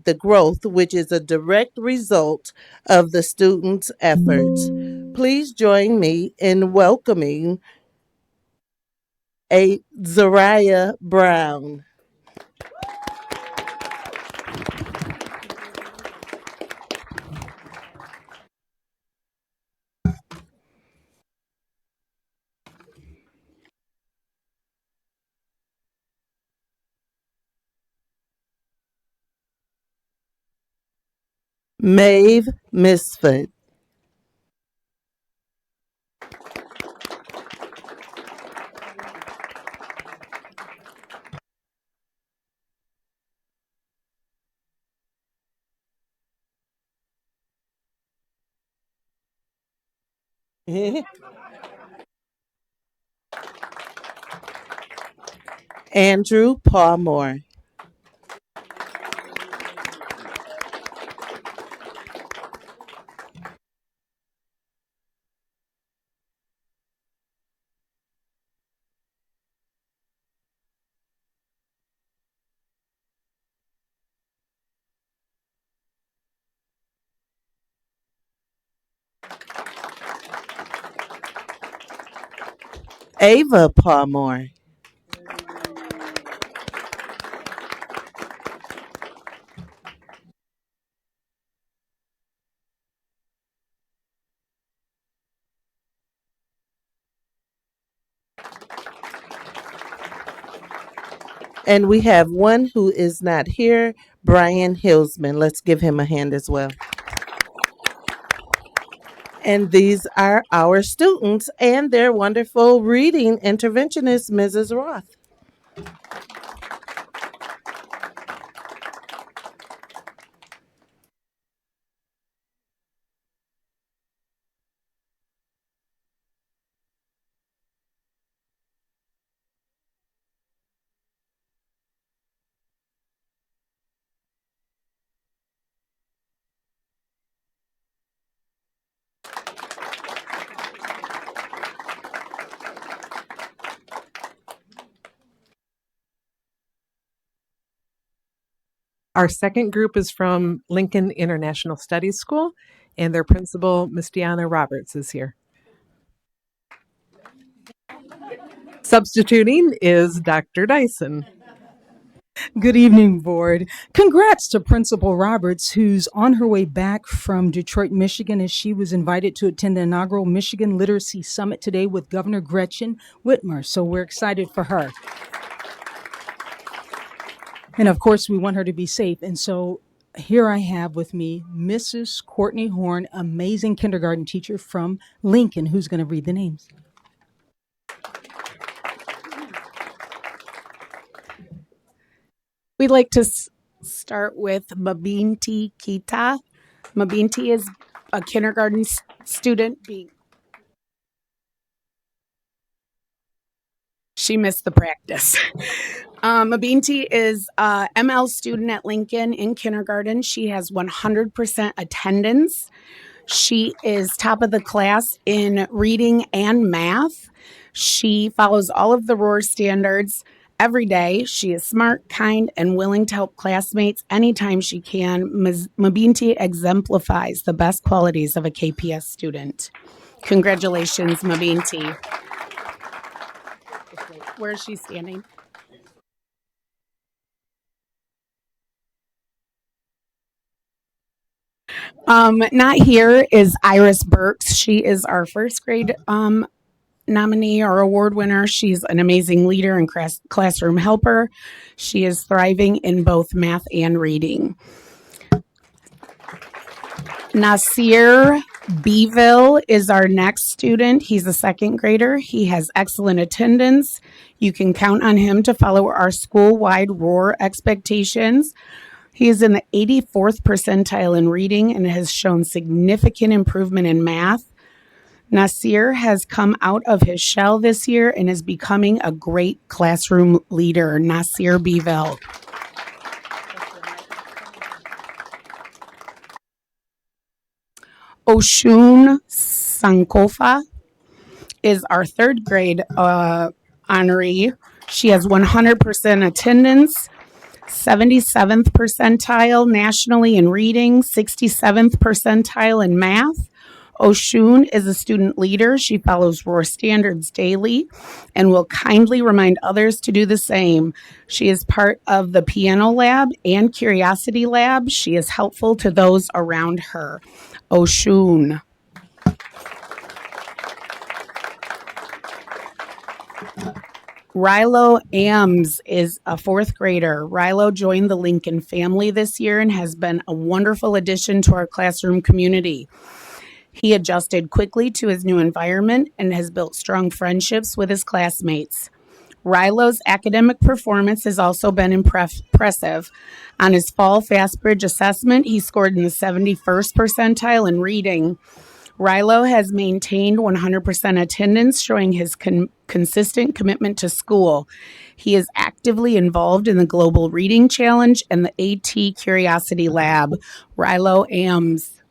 the growth which is a direct result of the students' efforts. Please join me in welcoming a Zariah Brown. Maeve Misfit. Andrew Palmore. Ava Palmore. And we have one who is not here, Brian Hillsman. Let's give him a hand as well. And these are our students and their wonderful reading interventionist, Mrs. Roth. Our second group is from Lincoln International Studies School, and their principal, Miss Deanna Roberts, is here. Substituting is Dr. Dyson. Good evening, board. Congrats to Principal Roberts, who's on her way back from Detroit, Michigan, as she was invited to attend the inaugural Michigan Literacy Summit today with Governor Gretchen Whitmer. So we're excited for her. And of course, we want her to be safe. And so here I have with me Mrs. Courtney Horn, amazing kindergarten teacher from Lincoln, who's going to read the names. We'd like to start with Mabinti Kita. Mabinti is a kindergarten student. She missed the practice. Mabinti is a ML student at Lincoln in kindergarten. She has 100% attendance. She is top of the class in reading and math. She follows all of the ROAR standards every day. She is smart, kind, and willing to help classmates anytime she can. Mabinti exemplifies the best qualities of a KPS student. Congratulations, Mabinti. Where is she standing? Not here is Iris Burks. She is our first grade nominee or award winner. She's an amazing leader and classroom helper. She is thriving in both math and reading. Nasir Beeville is our next student. He's a second grader. He has excellent attendance. You can count on him to follow our school-wide ROAR expectations. He is in the 84th percentile in reading and has shown significant improvement in math. Nasir has come out of his shell this year and is becoming a great classroom leader. Nasir Beeville. Oshun Sankofa is our third grade honoree. She has 100% attendance. 77th percentile nationally in reading, 67th percentile in math. Oshun is a student leader. She follows Roar standards daily and will kindly remind others to do the same. She is part of the piano lab and curiosity lab. She is helpful to those around her. Oshun. Rilo Ames is a fourth grader. Rilo joined the Lincoln family this year and has been a wonderful addition to our classroom community. He adjusted quickly to his new environment and has built strong friendships with his classmates. Rilo's academic performance has also been impressive. On his fall Fastbridge assessment, he scored in the 71st percentile in reading. Rilo has maintained 100% attendance, showing his consistent commitment to school. He is actively involved in the Global Reading Challenge and the AT Curiosity Lab. Rilo Ames.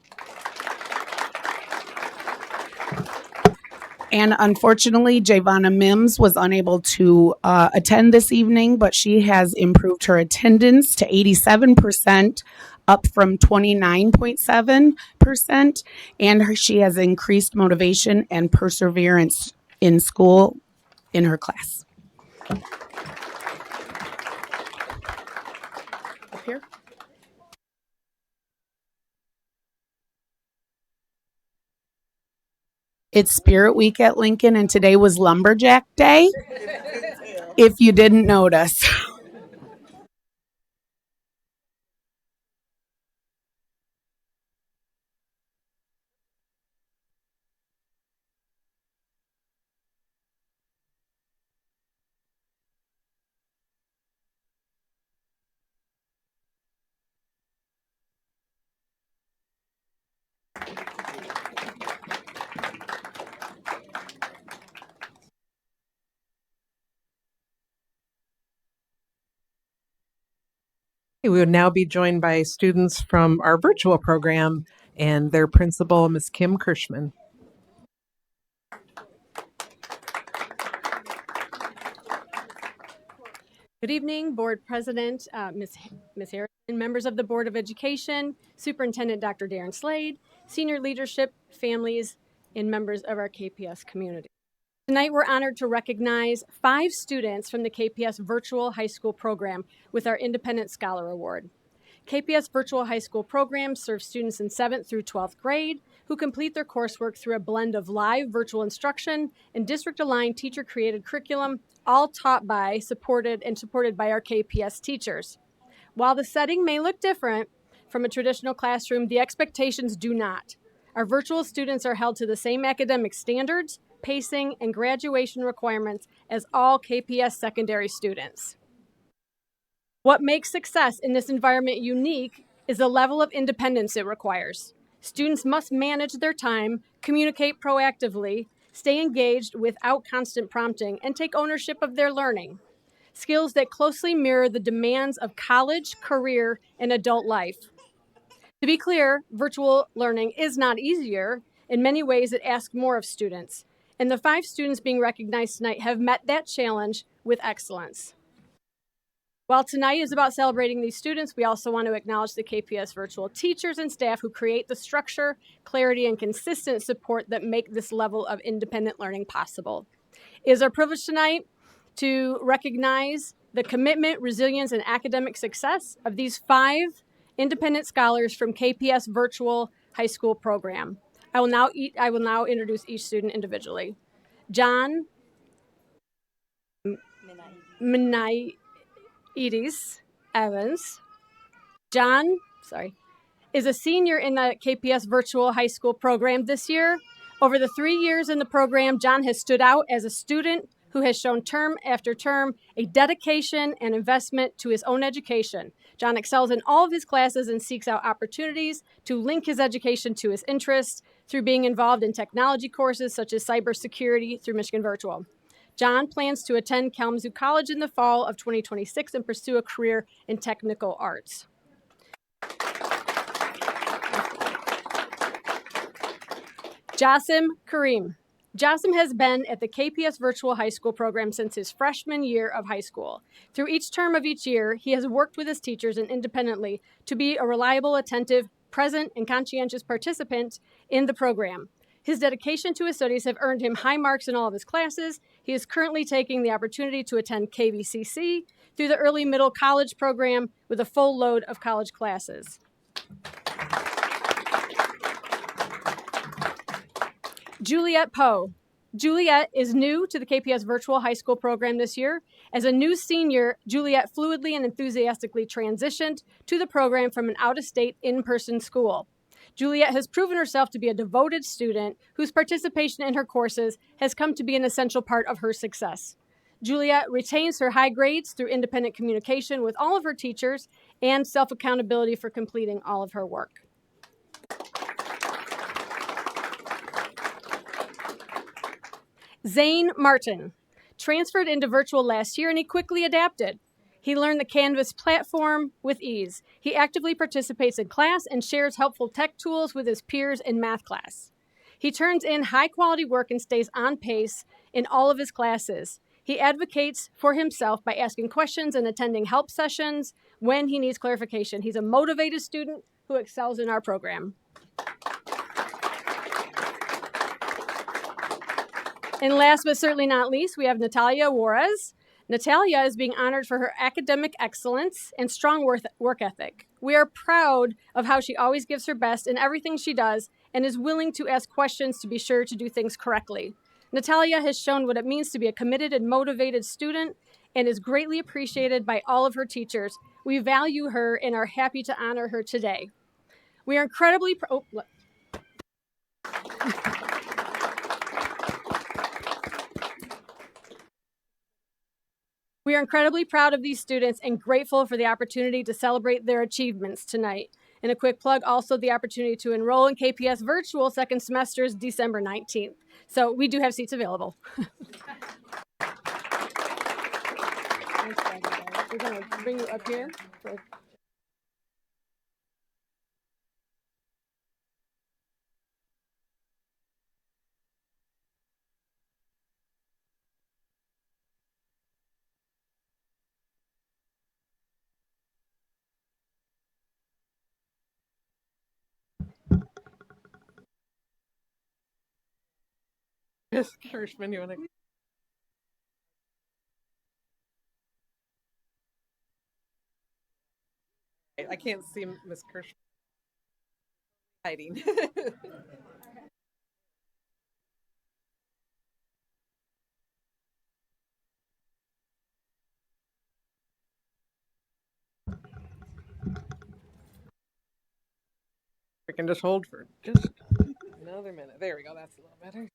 And unfortunately, Javonna Mims was unable to attend this evening, but she has improved her attendance to 87%, up from 29.7%, and she has increased motivation and perseverance in school in her class. Up here. It's Spirit Week at Lincoln, and today was Lumberjack Day, if you didn't notice. We would now be joined by students from our virtual program and their principal, Ms. Kim Kirschman. Good evening, Board President, Ms. Harris, and members of the Board of Education, Superintendent Dr. Darren Slade, senior leadership, families, and members of our KPS community. Tonight, we're honored to recognize 5 students from the KPS Virtual High School Program with our Independent Scholar Award. KPS Virtual High School Program serves students in 7th through 12th grade who complete their coursework through a blend of live virtual instruction and district-aligned teacher-created curriculum, all taught by, supported by our KPS teachers. While the setting may look different from a traditional classroom, the expectations do not. Our virtual students are held to the same academic standards, pacing, and graduation requirements as all KPS secondary students. What makes success in this environment unique is the level of independence it requires. Students must manage their time, communicate proactively, stay engaged without constant prompting, and take ownership of their learning. Skills that closely mirror the demands of college, career, and adult life. To be clear, virtual learning is not easier. In many ways, it asks more of students. And the 5 students being recognized tonight have met that challenge with excellence. While tonight is about celebrating these students, we also want to acknowledge the KPS virtual teachers and staff who create the structure, clarity, and consistent support that make this level of independent learning possible. It is our privilege tonight to recognize the commitment, resilience, and academic success of these 5 independent scholars from KPS Virtual High School Program. I will now introduce each student individually. John Edis Evans. John, is a senior in the KPS Virtual High School Program this year. Over the 3 years in the program, John has stood out as a student who has shown term after term a dedication and investment to his own education. John excels in all of his classes and seeks out opportunities to link his education to his interests through being involved in technology courses such as cybersecurity through Michigan Virtual. John plans to attend Kalamazoo College in the fall of 2026 and pursue a career in technical arts. Jasim Kareem. Jossam has been at the KPS Virtual High School program since his freshman year of high school. Through each term of each year, he has worked with his teachers and independently to be a reliable, attentive, present, and conscientious participant in the program. His dedication to his studies have earned him high marks in all of his classes. He is currently taking the opportunity to attend KVCC through the early middle college program with a full load of college classes. Juliet Poe. Juliet is new to the KPS Virtual High School program this year. As a new senior, Juliet fluidly and enthusiastically transitioned to the program from an out-of-state in-person school. Juliet has proven herself to be a devoted student whose participation in her courses has come to be an essential part of her success. Juliet retains her high grades through independent communication with all of her teachers and self-accountability for completing all of her work. Zane Martin transferred into virtual last year and he quickly adapted. He learned the Canvas platform with ease. He actively participates in class and shares helpful tech tools with his peers in math class. He turns in high quality work and stays on pace in all of his classes. He advocates for himself by asking questions and attending help sessions when he needs clarification. He's a motivated student who excels in our program. And last but certainly not least, we have Natalia Juarez. Natalia is being honored for her academic excellence and strong work ethic. We are proud of how she always gives her best in everything she does and is willing to ask questions to be sure to do things correctly. Natalia has shown what it means to be a committed and motivated student and is greatly appreciated by all of her teachers. We value her and are happy to honor her today. We are incredibly We are incredibly proud of these students and grateful for the opportunity to celebrate their achievements tonight. And a quick plug, also the opportunity to enroll in KPS Virtual second semester is December 19th. So we do have seats available. We're going to bring you up here. Ms. Kirschman, you want to? I can't see Ms. Kirschman hiding. We can just hold for just another minute. There we go. That's a little better.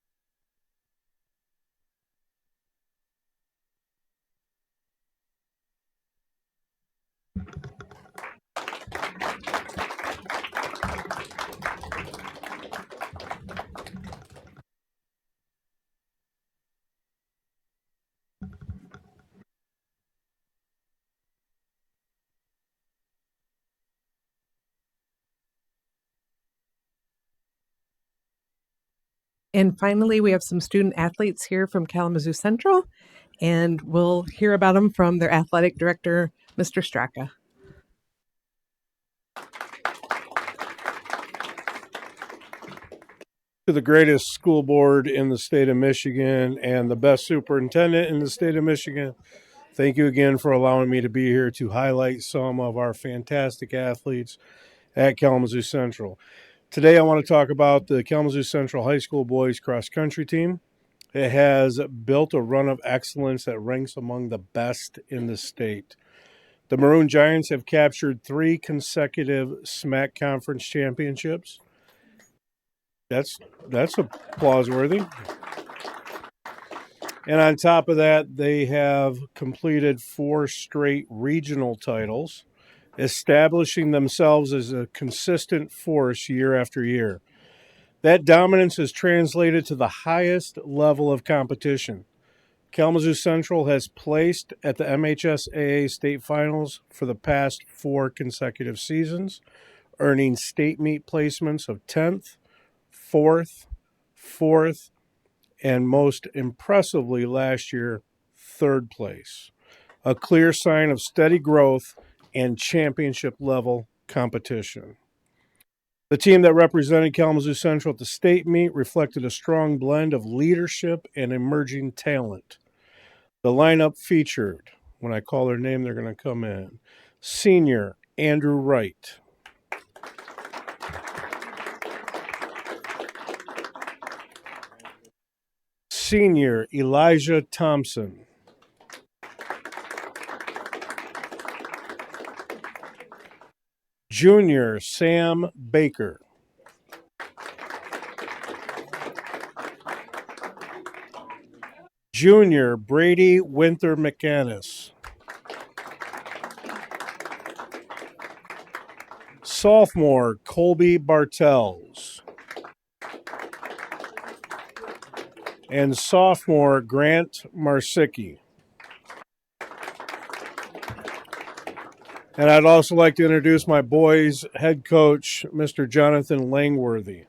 And finally, we have some student athletes here from Kalamazoo Central, and we'll hear about them from their athletic director, Mr. Straka. To the greatest school board in the state of Michigan and the best superintendent in the state of Michigan, thank you again for allowing me to be here to highlight some of our fantastic athletes at Kalamazoo Central. Today I want to talk about the Kalamazoo Central High School boys cross country team. It has built a run of excellence that ranks among the best in the state. The Maroon Giants have captured 3 consecutive SMAC conference championships. That's applause-worthy. And on top of that, they have completed 4 straight regional titles, establishing themselves as a consistent force year after year. That dominance is translated to the highest level of competition. Kalamazoo Central has placed at the MHSAA state finals for the past 4 consecutive seasons, earning state meet placements of 10th, 4th, and most impressively last year, third place. A clear sign of steady growth and championship level competition. The team that represented Kalamazoo Central at the state meet reflected a strong blend of leadership and emerging talent. The lineup featured, when I call their name, they're going to come in. Senior Andrew Wright. Senior Elijah Thompson. Junior Sam Baker. Junior Brady Winter McAnnis. Sophomore Colby Bartels. And sophomore Grant Marsicki. And I'd also like to introduce my boys' head coach, Mr. Jonathan Langworthy.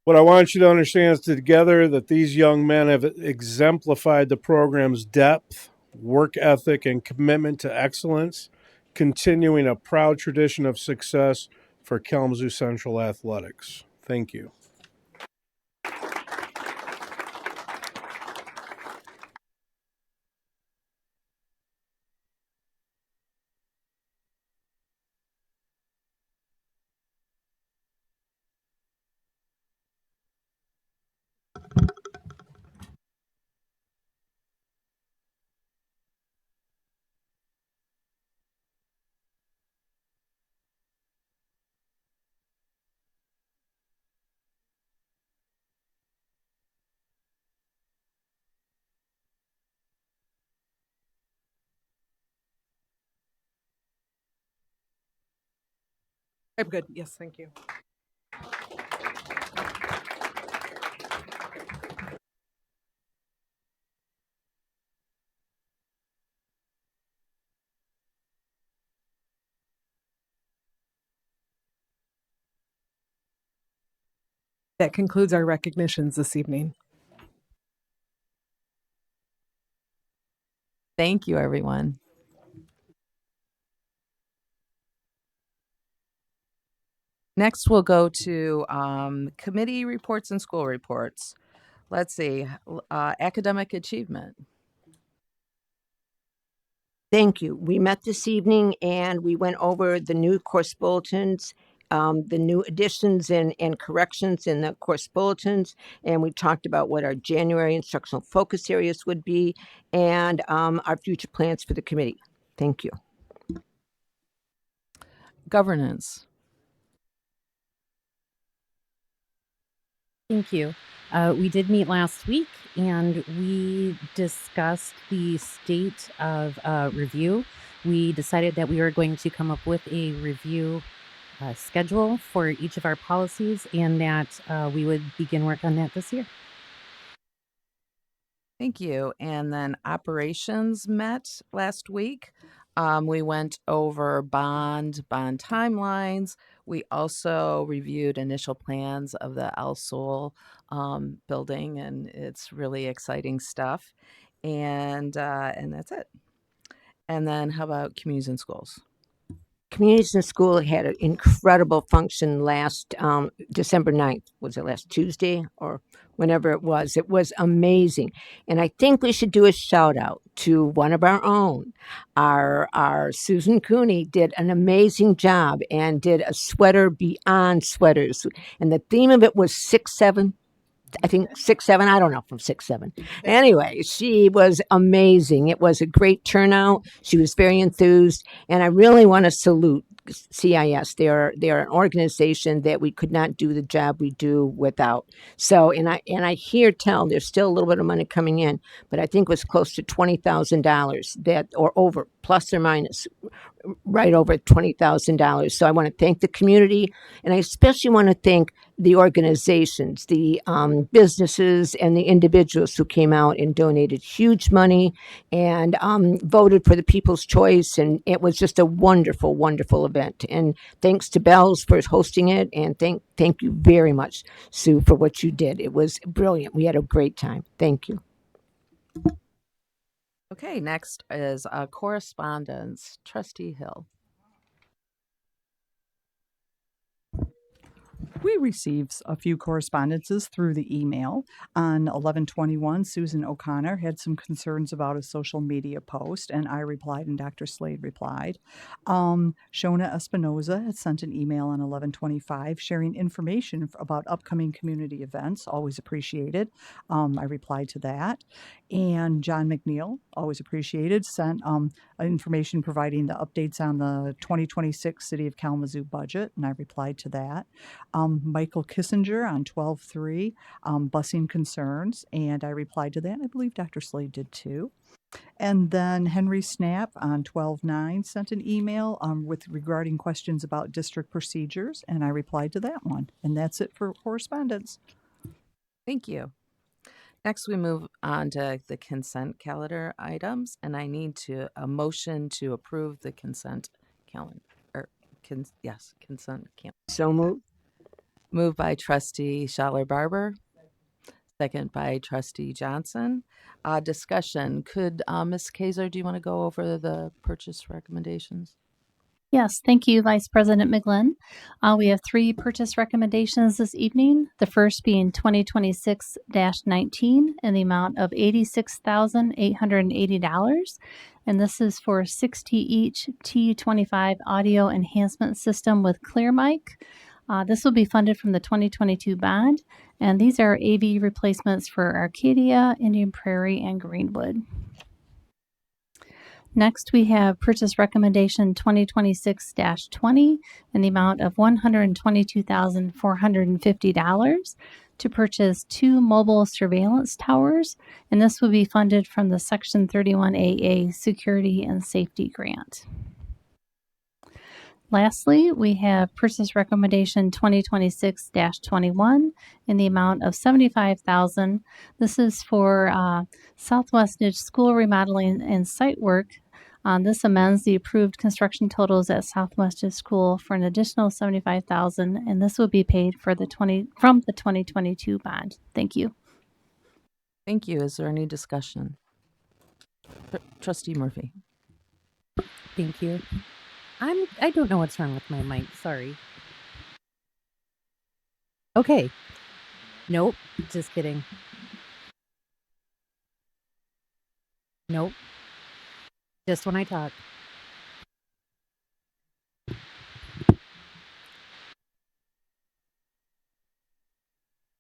What I want you to understand is together that these young men have exemplified the program's depth, work ethic, and commitment to excellence, continuing a proud tradition of success for Kalamazoo Central athletics. Thank you. I'm good. Yes, thank you. That concludes our recognitions this evening. Thank you, everyone. Next, we'll go to committee reports and school reports. Let's see, academic achievement. Thank you. We met this evening and we went over the new course bulletins, the new additions and corrections in the course bulletins, and we talked about what our January instructional focus areas would be and our future plans for the committee. Thank you. Governance. Thank you. We did meet last week and we discussed the state of review. We decided that we were going to come up with a review schedule for each of our policies and that we would begin work on that this year. Thank you. And then operations met last week. We went over bond timelines. We also reviewed initial plans of the El Sol building, and it's really exciting stuff. And that's it. And then how about communities and schools? Communities in School had an incredible function last December 9th. Was it last Tuesday or whenever it was? It was amazing. And I think we should do a shout out to one of our own. Our Susan Cooney did an amazing job and did a sweater beyond sweaters. And the theme of it was 6-7. I think 6-7. I don't know, from 6-7. Anyway, she was amazing. It was a great turnout. She was very enthused, and I really want to salute CIS. They are an organization that we could not do the job we do without. So, and I hear there's still a little bit of money coming in, but I think it was close to $20,000 that, or over plus or minus right over $20,000. So I want to thank the community, and I especially want to thank the organizations, the businesses, and the individuals who came out and donated huge money and voted for the People's Choice. And it was just a wonderful, wonderful event. And thanks to Bells for hosting it, and thank you very much, Sue, for what you did. It was brilliant. We had a great time. Thank you. Okay, next is correspondence. Trustee Hill. We received a few correspondences through the email. On 11/21, Susan O'Connor had some concerns about a social media post, and I replied, and Dr. Slade replied. Shona Espinoza had sent an email on 11/25 sharing information about upcoming community events, always appreciated. I replied to that. And John McNeil, always appreciated, sent information providing the updates on the 2026 City of Kalamazoo budget, and I replied to that. Michael Kissinger on 12/3, busing concerns, and I replied to that. I believe Dr. Slade did too. And then Henry Snap on 12/9 sent an email regarding questions about district procedures, and I replied to that one. And that's it for correspondence. Thank you. Next, we move on to the consent calendar items, and I need a motion to approve the consent calendar. Consent calendar. So moved. Moved by Trustee Scholler Barber, second by Trustee Johnson. Discussion. Could Ms. Kaiser, do you want to go over the purchase recommendations? Yes, thank you, Vice President McGlynn. We have 3 purchase recommendations this evening. The first being 2026-19 in the amount of $86,880. And this is for 60 each T25 audio enhancement system with clear mic. This will be funded from the 2022 bond. And these are AV replacements for Arcadia, Indian Prairie, and Greenwood. Next, we have purchase recommendation 2026-20 in the amount of $122,450 to purchase 2 mobile surveillance towers, and this will be funded from the Section 31AA Security and Safety Grant. Lastly, we have purchase recommendation 2026-21 in the amount of $75,000. This is for Southwest Niche School remodeling and site work. This amends the approved construction totals at Southwest Niche School for an additional $75,000, and this will be paid from the 2022 bond. Thank you. Thank you. Is there any discussion? Trustee Murphy. Thank you. I don't know what's wrong with my mic. Sorry. Okay. Nope. Just kidding. Nope. Just when I talk.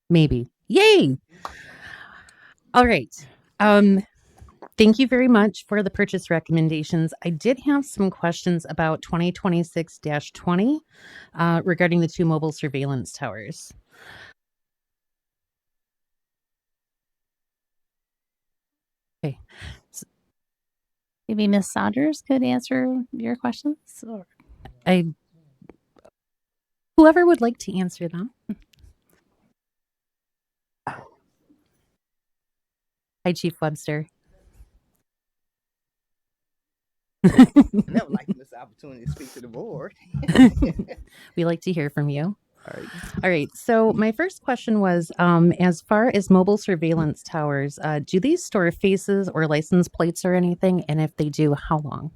Maybe. Yay! All right. Thank you very much for the purchase recommendations. I did have some questions about 2026-20 regarding the 2 mobile surveillance towers. Okay. Maybe Ms. Saunders could answer your questions. Or... Whoever would like to answer them. Hi, Chief Webster. I never like to miss the opportunity to speak to the board. We like to hear from you. All right. So my first question was, as far as mobile surveillance towers, do these store faces or license plates or anything? And if they do, how long?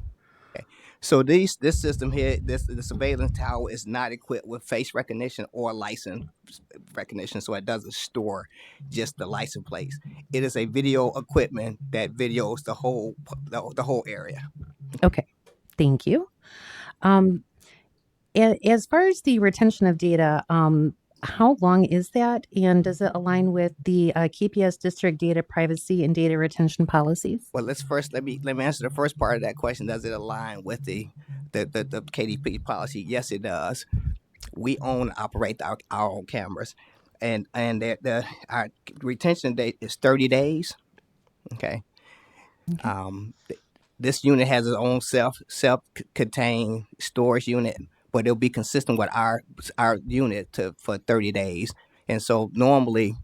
Okay. So this system here, the surveillance tower is not equipped with face recognition or license recognition, so it doesn't store just the license plates. It is a video equipment that videos the whole area. Okay, thank you. As far as the retention of data, how long is that, and does it align with the KPS district data privacy and data retention policies? Well, let me answer the first part of that question. Does it align with the KDP policy? Yes, it does. We own and operate our own cameras, and our retention date is 30 days. Okay. This unit has its own self-contained storage unit, but it'll be consistent with our unit for 30 days. And so normally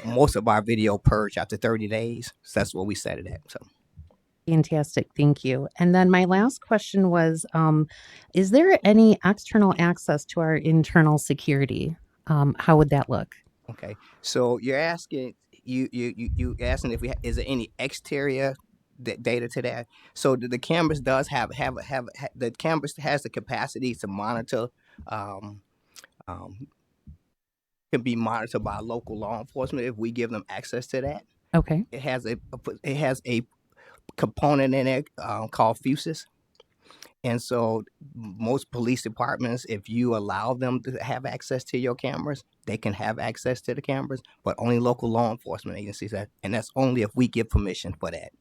most of our video purge after 30 days. So that's what we set it at. So Fantastic. Thank you. And then my last question was, is there any external access to our internal security? How would that look? okay. So you're asking you asking if is there any exterior data to that? So the cameras does have the cameras has the capacity to monitor um, um, can be monitored by local law enforcement if we give them access to that. Okay. It has a component in it called fuses. And so most police departments, if you allow them to have access to your cameras, they can have access to the cameras, but only local law enforcement agencies that, and that's only if we give permission for that.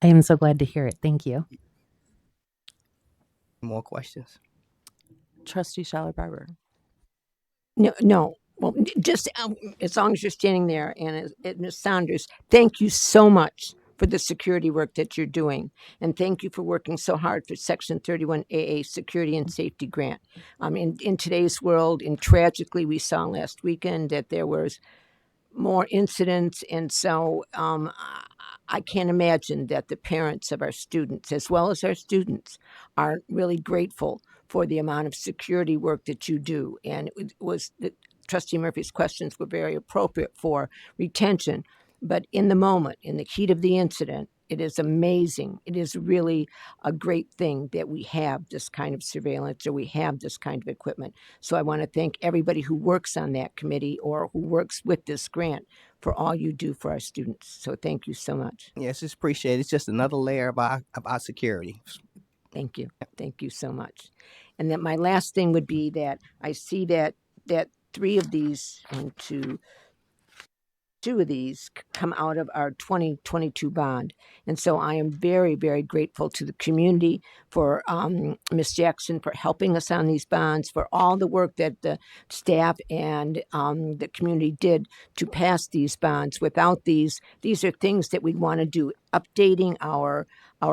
I am so glad to hear it. Thank you. More questions? Trustee Schaller Barber. No. Well, just as long as you're standing there, and Ms. Saunders, thank you so much for the security work that you're doing, and thank you for working so hard for Section 31AA Security and Safety Grant. In today's world, and tragically, we saw last weekend that there was more incidents, and so I can't imagine that the parents of our students, as well as our students, are really grateful for the amount of security work that you do. And it was Trustee Murphy's questions were very appropriate for retention, but in the moment, in the heat of the incident, it is amazing. It is really a great thing that we have this kind of surveillance, or we have this kind of equipment. So I want to thank everybody who works on that committee or who works with this grant for all you do for our students. So thank you so much. Yes, it's appreciated. It's just another layer of our security. Thank you. Thank you so much. And then my last thing would be that I see that three of these, two of these come out of our 2022 bond. And so I am very, very grateful to the community for Ms. Jackson for helping us on these bonds, for all the work that the staff and the community did to pass these bonds. Without these are things that we want to do. Updating our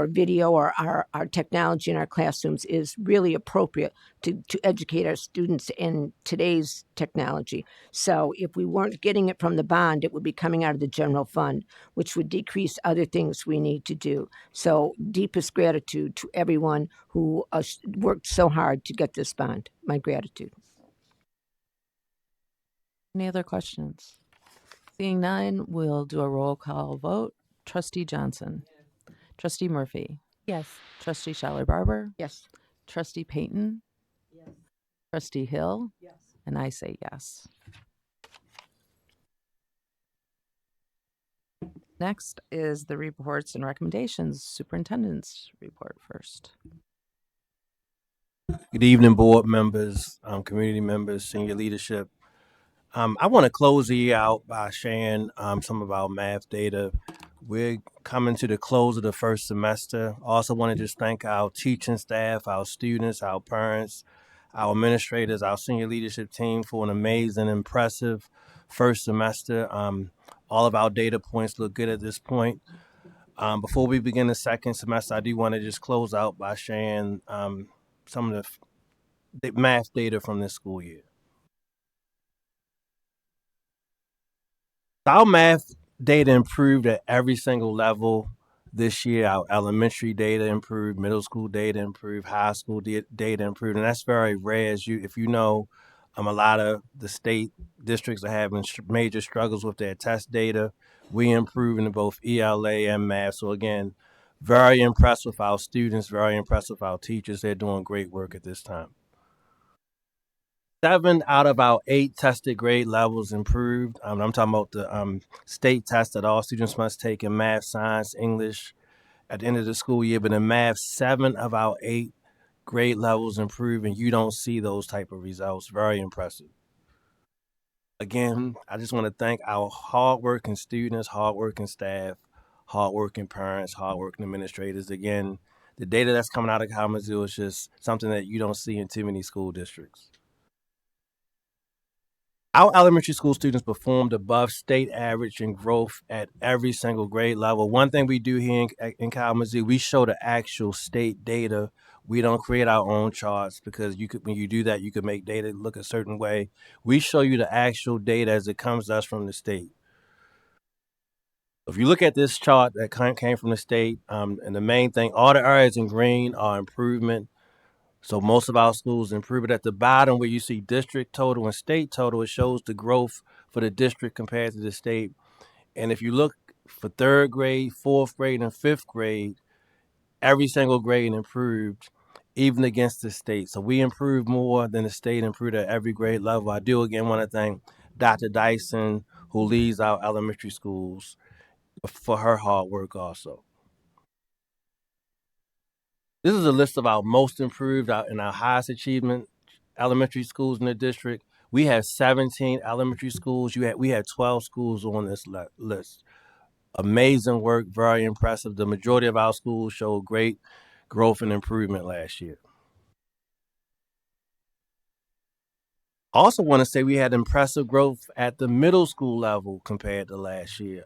video or our technology in our classrooms is really appropriate to educate our students in today's technology. So if we weren't getting it from the bond, it would be coming out of the general fund, which would decrease other things we need to do. So deepest gratitude to everyone who worked so hard to get this bond. My gratitude. Any other questions? Seeing none, we'll do a roll call vote. Trustee Johnson. Trustee Murphy. Yes. Trustee Schaller Barber. Yes. Trustee Payton. Yes. Trustee Hill. Yes. And I say yes. Next is the reports and recommendations. Superintendent's report first. Good evening, board members, community members, senior leadership. I want to close the year out by sharing some of our math data. We're coming to the close of the first semester. Also want to just thank our teaching staff, our students, our parents, our administrators, our senior leadership team for an amazing, impressive first semester. All of our data points look good at this point. Before we begin the second semester, I do want to just close out by sharing some of the math data from this school year. Our math data improved at every single level this year. Our elementary data improved, middle school data improved, high school data improved, and that's very rare. If you know, a lot of the state districts are having major struggles with their test data. We improving in both ELA and math. So again, very impressed with our students, very impressed with our teachers. They're doing great work at this time. 7 out of our 8 tested grade levels improved. I'm talking about the state test that all students must take in math, science, English at the end of the school year. But in math, 7 of our 8 grade levels improved, and you don't see those type of results. Very impressive. Again, I just want to thank our hardworking students, hardworking staff, hardworking parents, hardworking administrators. Again, the data that's coming out of Kalamazoo is just something that you don't see in too many school districts. Our elementary school students performed above state average in growth at every single grade level. One thing we do here in Kalamazoo, we show the actual state data. We don't create our own charts because when you do that, you could make data look a certain way. We show you the actual data as it comes to us from the state. If you look at this chart that came from the state, and the main thing, all the areas in green are improvement. So most of our schools improve it. At the bottom where you see district total and state total, it shows the growth for the district compared to the state. And if you look for third grade, fourth grade, and fifth grade, every single grade improved, even against the state. So we improved more than the state improved at every grade level. I do again want to thank Dr. Dyson, who leads our elementary schools, for her hard work also. This is a list of our most improved and our highest achievement elementary schools in the district. We have 17 elementary schools. We had 12 schools on this list. Amazing work, very impressive. The majority of our schools showed great growth and improvement last year. Also want to say we had impressive growth at the middle school level compared to last year.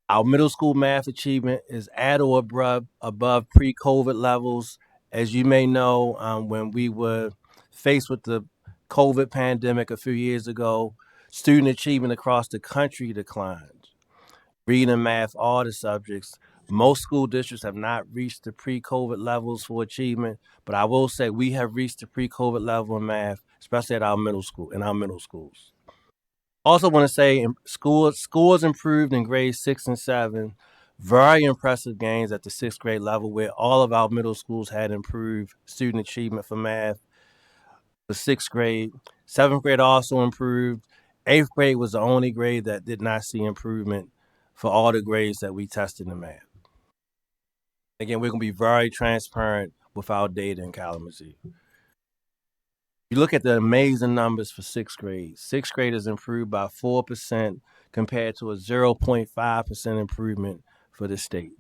Our middle school math achievement is at or above pre-COVID levels. As you may know, when we were faced with the COVID pandemic a few years ago, student achievement across the country declined. Reading and math, all the subjects. Most school districts have not reached the pre-COVID levels for achievement, but I will say we have reached the pre-COVID level in math, especially at our middle school, in our middle schools. Also want to say scores improved in grades 6 and 7. Very impressive gains at the 6th grade level where all of our middle schools had improved student achievement for math. The 6th grade, 7th grade also improved. 8th grade was the only grade that did not see improvement for all the grades that we tested in math. Again, we're going to be very transparent with our data in Kalamazoo. You look at the amazing numbers for 6th grade. 6th grade has improved by 4% compared to a 0.5% improvement for the state.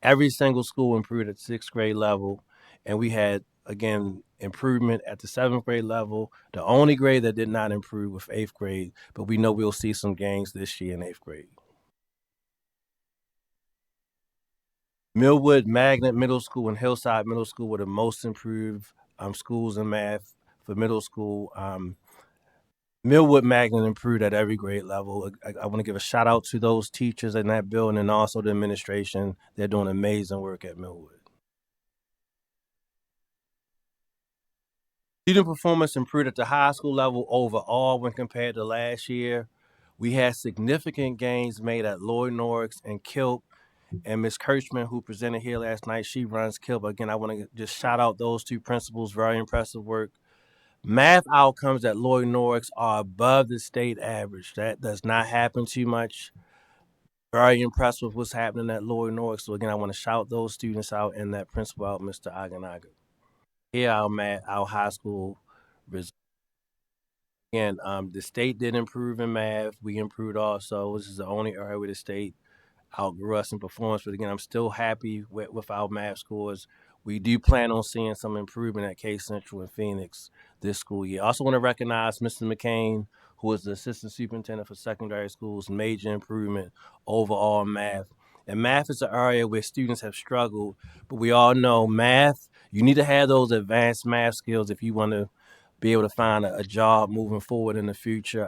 Every single school improved at 6th grade level, and we had, again, improvement at the 7th grade level. The only grade that did not improve was 8th grade, but we know we'll see some gains this year in 8th grade. Millwood, Magnet Middle School, and Hillside Middle School were the most improved schools in math for middle school. Millwood, Magnet improved at every grade level. I want to give a shout out to those teachers in that building and also the administration. They're doing amazing work at Millwood. Student performance improved at the high school level overall when compared to last year. We had significant gains made at Lloyd Norris and Kilp. And Ms. Kirchman, who presented here last night, she runs Kilp. Again, I want to just shout out those two principals. Very impressive work. Math outcomes at Lloyd Norris are above the state average. That does not happen too much. Very impressed with what's happening at Lloyd Norris. So again, I want to shout those students out and that principal out, Mr. Aganaga. Here our high school results. Again, the state did improve in math. We improved also. This is the only area where the state outgrew us in performance. But again, I'm still happy with our math scores. We do plan on seeing some improvement at K Central and Phoenix this school year. I also want to recognize Mr. McCain, who is the assistant superintendent for secondary schools, major improvement overall in math. And math is an area where students have struggled, but we all know math, you need to have those advanced math skills if you want to be able to find a job moving forward in the future.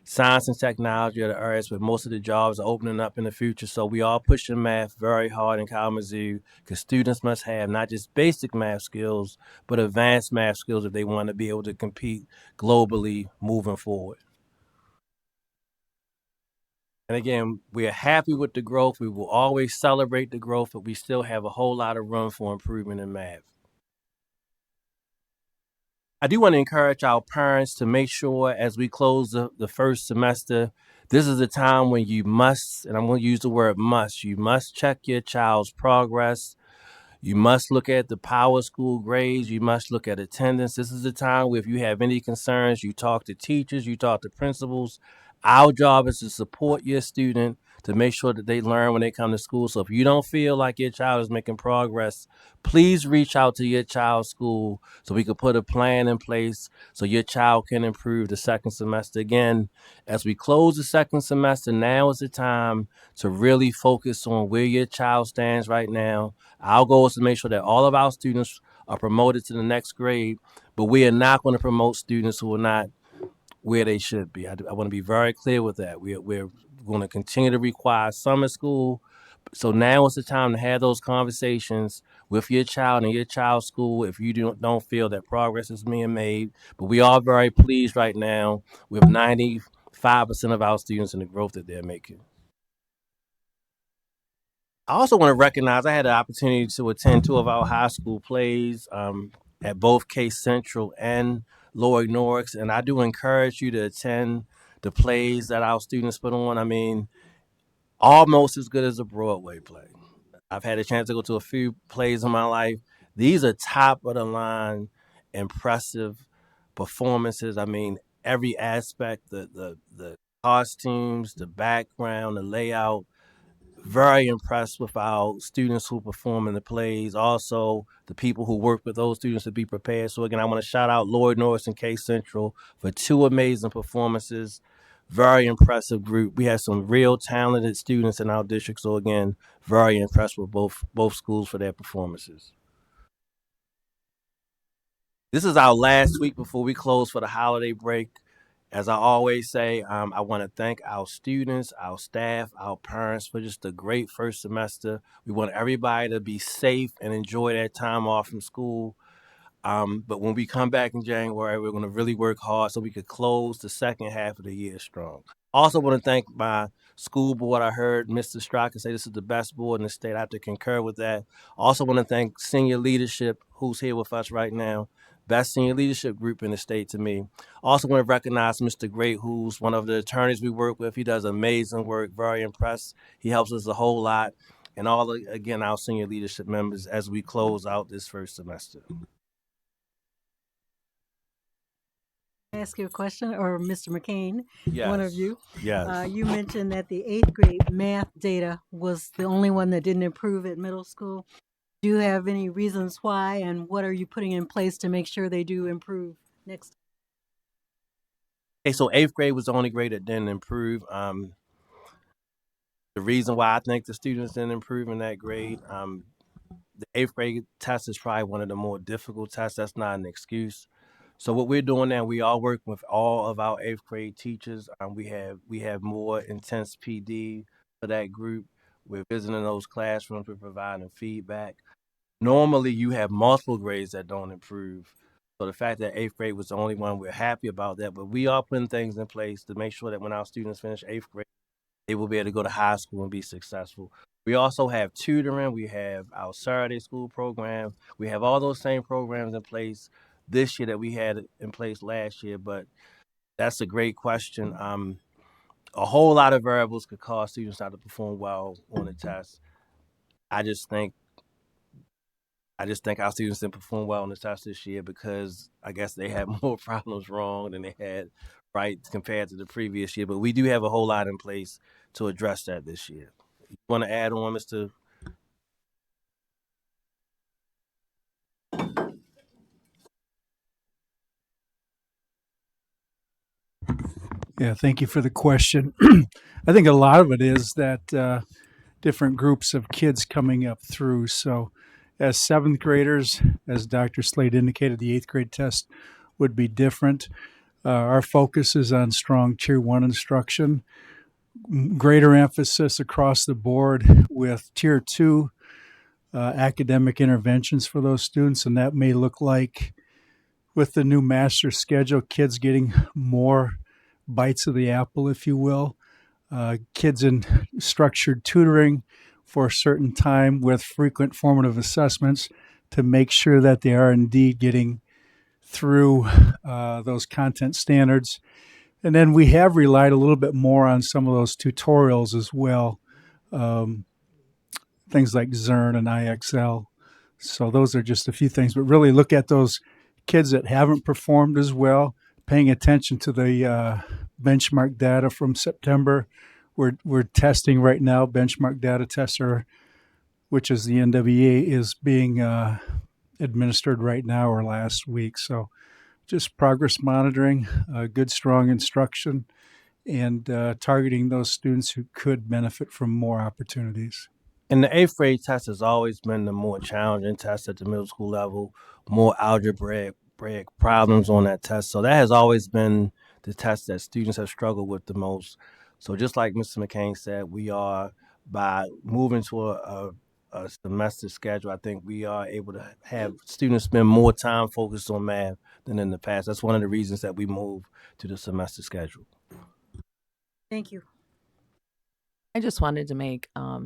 Science and technology are the areas where most of the jobs are opening up in the future. So we are pushing math very hard in Kalamazoo because students must have not just basic math skills, but advanced math skills if they want to be able to compete globally moving forward. And again, we are happy with the growth. We will always celebrate the growth, but we still have a whole lot of room for improvement in math. I do want to encourage our parents to make sure as we close the first semester, this is a time when you must, and I'm going to use the word must, you must check your child's progress. You must look at the Power School grades. You must look at attendance. This is the time where if you have any concerns, you talk to teachers, you talk to principals. Our job is to support your student, to make sure that they learn when they come to school. So if you don't feel like your child is making progress, please reach out to your child's school so we could put a plan in place so your child can improve the second semester. Again, as we close the second semester, now is the time to really focus on where your child stands right now. Our goal is to make sure that all of our students are promoted to the next grade, but we are not going to promote students who are not where they should be. I want to be very clear with that. We're going to continue to require summer school. So now is the time to have those conversations with your child and your child's school if you don't feel that progress is being made. But we are very pleased right now with 95% of our students and the growth that they're making. I also want to recognize I had the opportunity to attend two of our high school plays at both Case Central and Lloyd Norris, and I do encourage you to attend the plays that our students put on. I mean, almost as good as a Broadway play. I've had a chance to go to a few plays in my life. These are top of the line, impressive performances. I mean, every aspect, the costumes, the background, the layout. Very impressed with our students who perform in the plays. Also, the people who work with those students to be prepared. So again, I want to shout out Lloyd Norris and Case Central for two amazing performances. Very impressive group. We had some real talented students in our district. So again, very impressed with both schools for their performances. This is our last week before we close for the holiday break. As I always say, I want to thank our students, our staff, our parents for just a great first semester. We want everybody to be safe and enjoy their time off from school. But when we come back in January, we're going to really work hard so we could close the second half of the year strong. Also want to thank my school board. I heard Mr. Straka say this is the best board in the state. I have to concur with that. Also want to thank senior leadership who's here with us right now. Best senior leadership group in the state to me. Also want to recognize Mr. Great, who's one of the attorneys we work with. He does amazing work, very impressed. He helps us a whole lot. And again, our senior leadership members as we close out this first semester. Ask you a question, or Mr. McCain, Yes. one of you. Yes. You mentioned that the 8th grade math data was the only one that didn't improve at middle school. Do you have any reasons why, and what are you putting in place to make sure they do improve next? Okay, so 8th grade was the only grade that didn't improve. The reason why I think the students didn't improve in that grade, the 8th grade test is probably one of the more difficult tests. That's not an excuse. So what we're doing now, we are working with all of our 8th grade teachers. We have more intense PD for that group. We're visiting those classrooms. We're providing feedback. Normally, you have multiple grades that don't improve. So the fact that 8th grade was the only one, we're happy about that. But we are putting things in place to make sure that when our students finish 8th grade, they will be able to go to high school and be successful. We also have tutoring. We have our Saturday school program. We have all those same programs in place this year that we had in place last year. But that's a great question. A whole lot of variables could cause students not to perform well on the test. I just think our students didn't perform well on the test this year because I guess they had more problems wrong than they had right compared to the previous year. But we do have a whole lot in place to address that this year. You want to add on, Mr. Yeah, thank you for the question. I think a lot of it is that different groups of kids coming up through. So as 7th graders, as Dr. Slade indicated, the 8th grade test would be different. Our focus is on strong Tier 1 instruction, greater emphasis across the board with Tier 2 academic interventions for those students, and that may look like with the new master schedule, kids getting more bites of the apple, if you will. Kids in structured tutoring for a certain time with frequent formative assessments to make sure that they are indeed getting through those content standards. And then we have relied a little bit more on some of those tutorials as well, things like Zern and IXL. So those are just a few things, but really look at those kids that haven't performed as well, paying attention to the benchmark data from September we're testing right now. Benchmark data tester, which is the NWEA, is being administered right now or last week. So just progress monitoring, good strong instruction, and targeting those students who could benefit from more opportunities. And the eighth grade test has always been the more challenging test at the middle school level, more algebraic problems on that test. So that has always been the test that students have struggled with the most. So just like Mr. McCain said, we are, by moving to a semester schedule, I think we are able to have students spend more time focused on math than in the past. That's one of the reasons that we moved to the semester schedule. Thank you. I just wanted to make a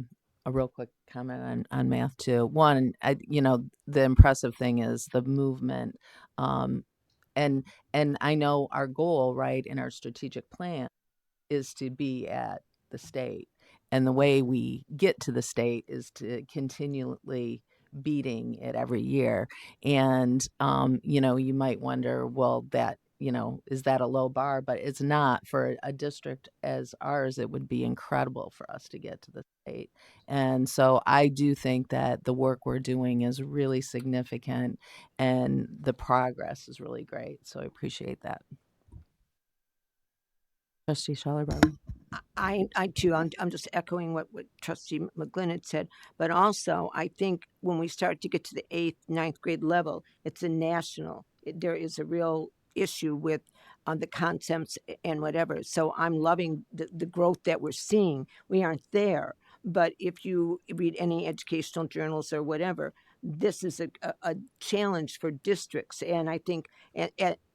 real quick comment on math too. One, the impressive thing is the movement, and I know our goal, right, in our strategic plan is to be at the state, and the way we get to the state is to continually beating it every year. And you might wonder, well, that is that a low bar? But it's not. For a district as ours, it would be incredible for us to get to the state. And so I do think that the work we're doing is really significant and the progress is really great. So I appreciate that. Trustee Scheller, Barbara. I too, I'm just echoing what Trustee McGlynn had said, but also I think when we start to get to the 8th, 9th grade level, it's a national. There is a real issue with the concepts and whatever. So I'm loving the growth that we're seeing. We aren't there, but if you read any educational journals or whatever, this is a challenge for districts. And I think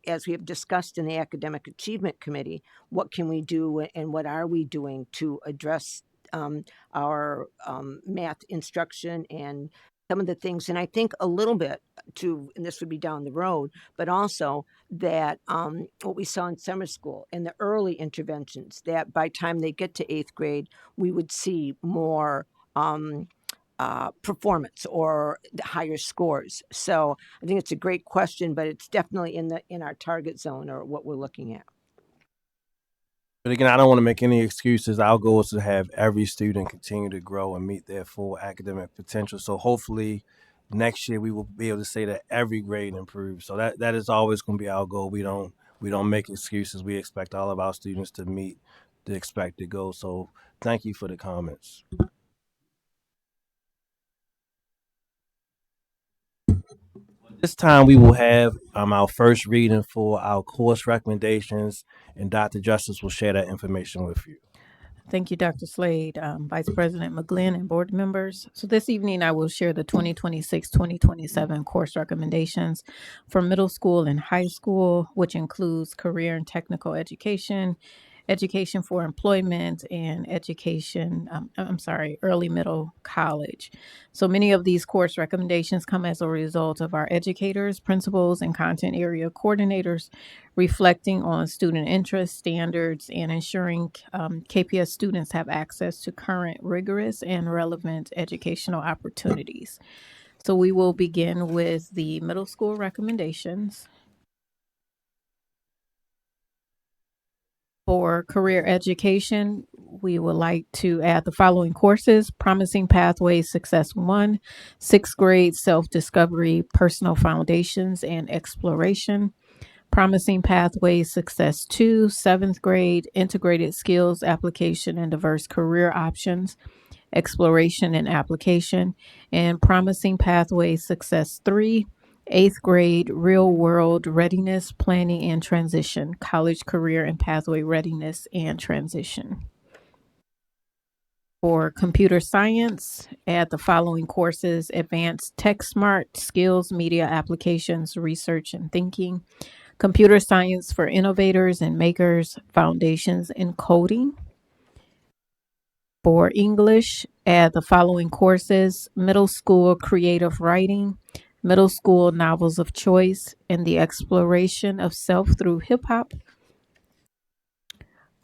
as we have discussed in the Academic Achievement Committee, what can we do and what are we doing to address our math instruction and some of the things. And I think a little bit and this would be down the road, but also that what we saw in summer school and the early interventions, that by the time they get to 8th grade, we would see more performance or higher scores. So I think it's a great question, but it's definitely in our target zone or what we're looking at. But again, I don't want to make any excuses. Our goal is to have every student continue to grow and meet their full academic potential. So hopefully next year we will be able to say that every grade improves. So that is always going to be our goal. We don't make excuses. We expect all of our students to meet the expected goal. So thank you for the comments. This time we will have our first reading for our course recommendations, and Dr. Justice will share that information with you. Thank you, Dr. Slade, Vice President McGlynn, and board members. So this evening, I will share the 2026-2027 course recommendations for middle school and high school, which includes career and technical education, education for employment, and early middle college. So many of these course recommendations come as a result of our educators, principals, and content area coordinators reflecting on student interest standards and ensuring KPS students have access to current, rigorous, and relevant educational opportunities. So we will begin with the middle school recommendations. For career education, we would like to add the following courses: Promising Pathways Success 1, 6th grade Self-Discovery, Personal Foundations, and Exploration. Promising Pathways Success 2, 7th grade Integrated Skills Application and Diverse Career Options, Exploration and Application. And Promising Pathways Success 3, 8th grade Real World Readiness, Planning and Transition, College Career and Pathway Readiness and Transition. For computer science, add the following courses: Advanced Tech Smart, Skills, Media Applications, Research and Thinking. Computer Science for Innovators and Makers, Foundations in Coding. For English, add the following courses: Middle School Creative Writing, Middle School Novels of Choice, and the Exploration of Self Through Hip Hop.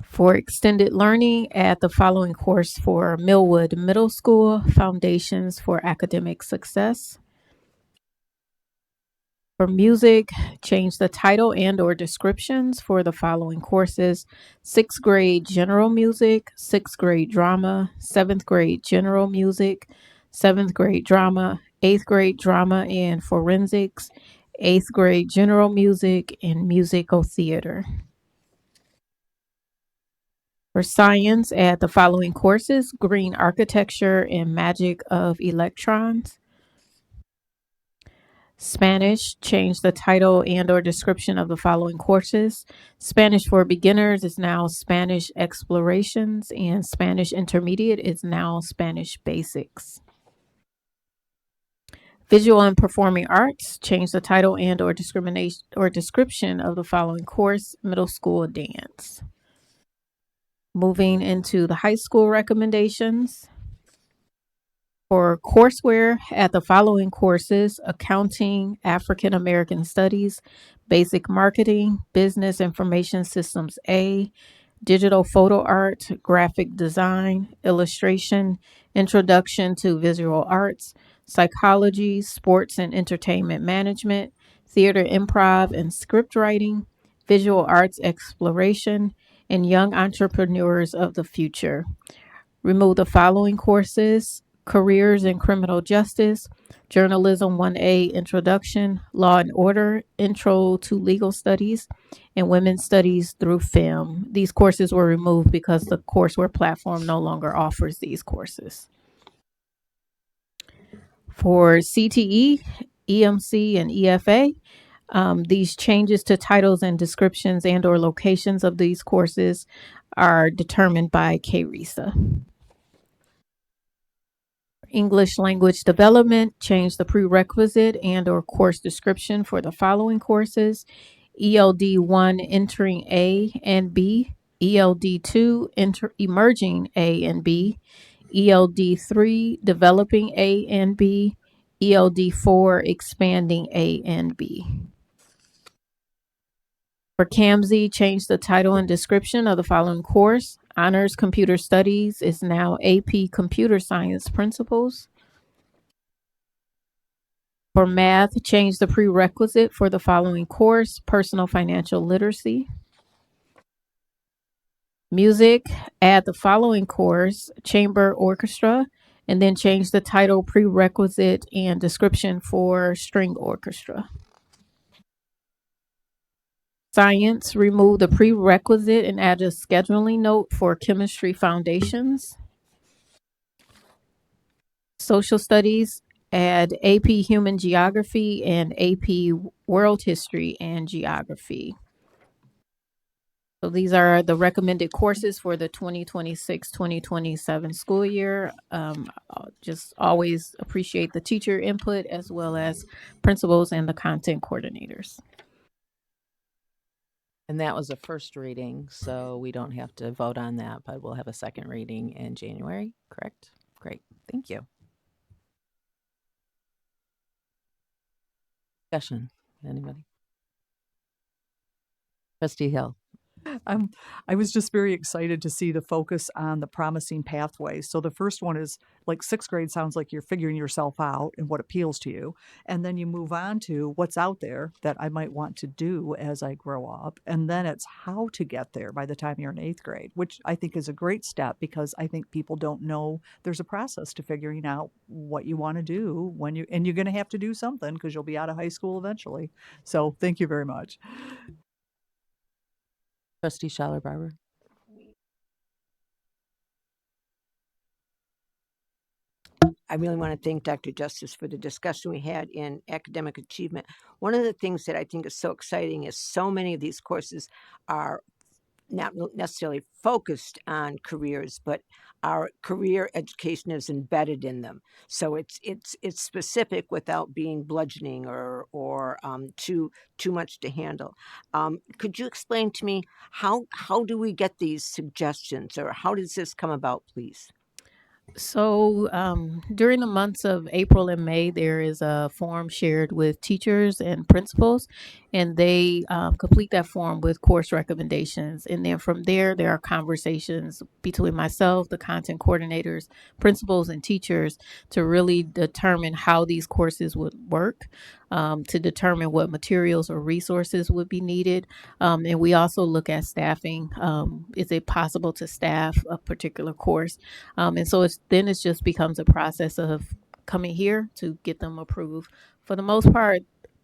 For extended learning, add the following course for Millwood Middle School: Foundations for Academic Success. For music, change the title and or descriptions for the following courses: 6th grade general music, 6th grade drama, 7th grade general music, 7th grade drama, 8th grade drama and forensics, 8th grade general music, and musical theater. For science, add the following courses: green architecture and magic of electrons. Spanish, change the title and or description of the following courses. Spanish for beginners is now Spanish explorations, and Spanish intermediate is now Spanish basics. Visual and performing arts, change the title and or discrimination or description of the following course: middle school dance. Moving into the high school recommendations. For courseware, at the following courses: accounting, African American studies, basic marketing, business information systems A, digital photo art, graphic design, illustration, introduction to visual arts, psychology, sports and entertainment management, theater improv and script writing, visual arts exploration, and young entrepreneurs of the future. Remove the following courses: careers in criminal justice, journalism 1A introduction, law and order, intro to legal studies, and women's studies through film. These courses were removed because the courseware platform no longer offers these courses. For CTE, EMC, and EFA, these changes to titles and descriptions and or locations of these courses are determined by KRESA. English language development, change the prerequisite and or course description for the following courses: ELD 1 entering A and B, ELD 2 emerging A and B, ELD 3 developing A and B, ELD 4 expanding A and B. For CAMSI, change the title and description of the following course: Honors Computer Studies is now AP Computer Science Principles. For math, change the prerequisite for the following course: Personal Financial Literacy. Music, add the following course: Chamber Orchestra, and then change the title, prerequisite, and description for String Orchestra. Science, remove the prerequisite and add a scheduling note for Chemistry Foundations. Social Studies, add AP Human Geography and AP World History and Geography. So these are the recommended courses for the 2026-2027 school year. I'll just always appreciate the teacher input as well as principals and the content coordinators. And that was a first reading, so we don't have to vote on that, but we'll have a second reading in January, correct? Great, thank you. Discussion, anybody? Trustee Hill. I was just very excited to see the focus on the promising pathways. So the first one is like sixth grade sounds like you're figuring yourself out and what appeals to you. And then you move on to what's out there that I might want to do as I grow up. And then it's how to get there by the time you're in eighth grade, which I think is a great step because I think people don't know there's a process to figuring out what you want to do and you're going to have to do something because you'll be out of high school eventually. So thank you very much. Trustee Schaller Barber. I really want to thank Dr. Justice for the discussion we had in academic achievement. One of the things that I think is so exciting is so many of these courses are not necessarily focused on careers, but our career education is embedded in them. So it's specific without being bludgeoning or too much to handle. Could you explain to me how do we get these suggestions, or how does this come about, please? So during the months of April and May, there is a form shared with teachers and principals, and they complete that form with course recommendations. And then from there, there are conversations between myself, the content coordinators, principals, and teachers to really determine how these courses would work, to determine what materials or resources would be needed. And we also look at staffing. Is it possible to staff a particular course? And so it just becomes a process of coming here to get them approved. For the most part,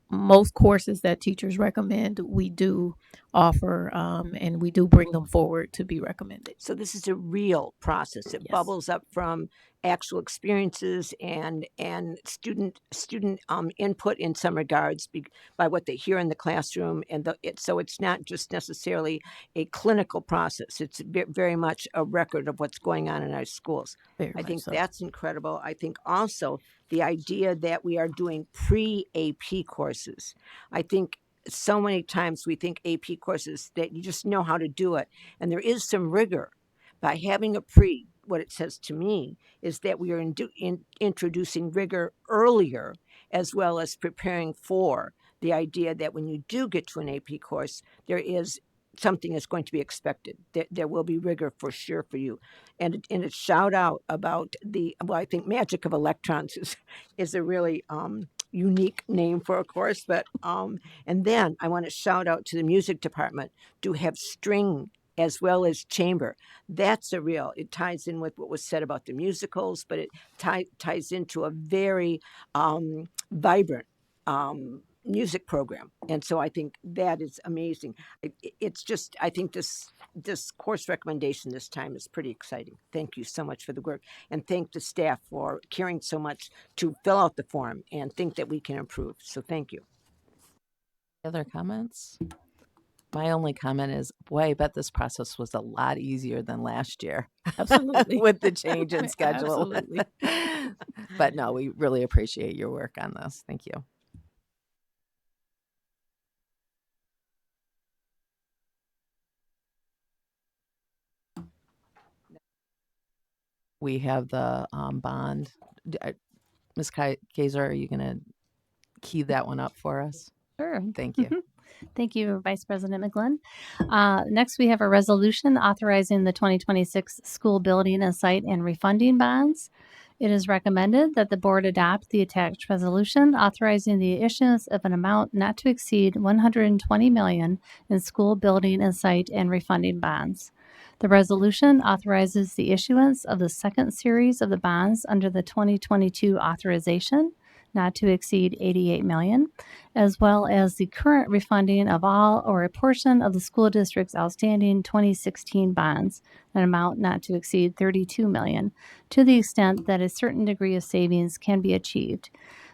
most courses that teachers recommend, we do offer, and we do bring them forward to be recommended. So this is a real process. It Yes. bubbles up from actual experiences and student input in some regards by what they hear in the classroom, and so it's not just necessarily a clinical process. It's very much a record of what's going on in our schools. Very I much think so. that's incredible. I think also the idea that we are doing pre-AP courses. I think so many times we think AP courses that you just know how to do it, and there is some rigor. By having a pre, what it says to me is that we are introducing rigor earlier, as well as preparing for the idea that when you do get to an AP course, there is something is going to be expected. There will be rigor for sure for you. And a shout out about I think Magic of Electrons is a really unique name for a course. But and then I want to shout out to the music department to have string as well as chamber. That's it ties in with what was said about the musicals, but it ties into a very vibrant music program. And so I think that is amazing. It's just, I think this course recommendation this time is pretty exciting. Thank you so much for the work, and thank the staff for caring so much to fill out the form and think that we can improve. So thank you. Other comments? My only comment is, boy, I bet this process was a lot easier than last year. Absolutely. With the change in schedule. Absolutely. But no, we really appreciate your work on this. Thank you. We have the bond. Ms. Kaiser, are you going to key that one up for us? Sure. Thank you. Thank you, Vice President McGlynn. Next, we have a resolution authorizing the 2026 school building and site and refunding bonds. It is recommended that the board adopt the attached resolution authorizing the issuance of an amount not to exceed $120 million in school building and site and refunding bonds. The resolution authorizes the issuance of the second series of the bonds under the 2022 authorization, not to exceed $88 million, as well as the current refunding of all or a portion of the school district's outstanding 2016 bonds, an amount not to exceed $32 million, to the extent that a certain degree of savings can be achieved.